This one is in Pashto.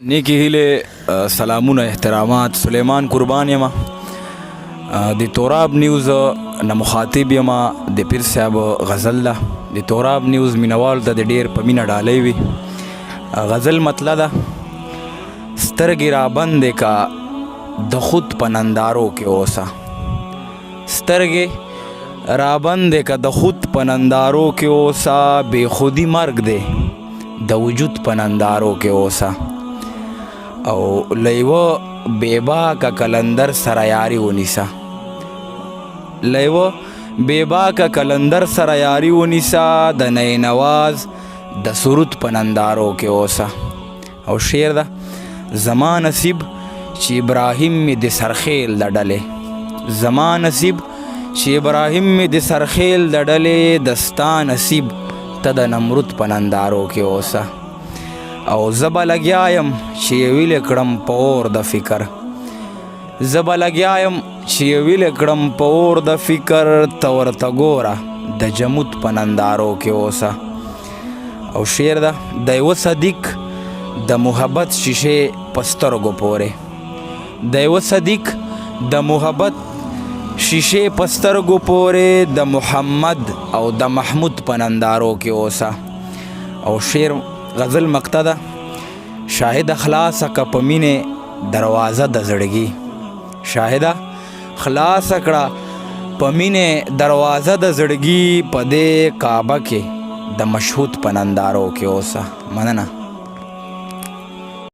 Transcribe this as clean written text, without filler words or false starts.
نیکی هیله سلامونه احترامات سلیمان قربان یما د توراب نیوز نه مخاطب یما د پیر صاحب غزل ده د توراب نیوز مینوال ته د ډیر په مینه ډالۍ وي غزل مطلب ده سترګې رابندې کا د خود په نندارو کې اوسه سترګې رابندې کا د خود په نندارو کې اوسه بې خودي مرګ دی د وجود په نندارو کې اوسه او لیوه بیباکه کلندر سره یاری ونیسه لیوه بیباکه کلندر سره یاری ونیسه د نی نواز د سرود په نندارو کې اوسه او شعر ده زما نصیب چې ابراهیم می د سرخیل د ډلې زما نصیب چې ابراهیم می د سرخیل د ډلې دستا نصیب ته د نمرود په نندارو کې اوسه او زبا لګیایم چې ویل کړم په اور د فکر زبا لګیایم چې ویل کړم په اور د فکر ته ورته ګوره د جمود په نندارو کې اوسه او شعر ده د یوه صدیق د محبت شیشې په سترګو پورې د یوه صدیق د محبت شیشې په سترګو پورې د محمد او د محمود په نندارو کې اوسه او شعر غزل مقطع ده شاهد خلاصه که په مینې دروازه د زړګي شاهده خلاصه کړه په مینې دروازه د زړګي په دې کعبه کې د مشهود په نندارو کې اوسه مننه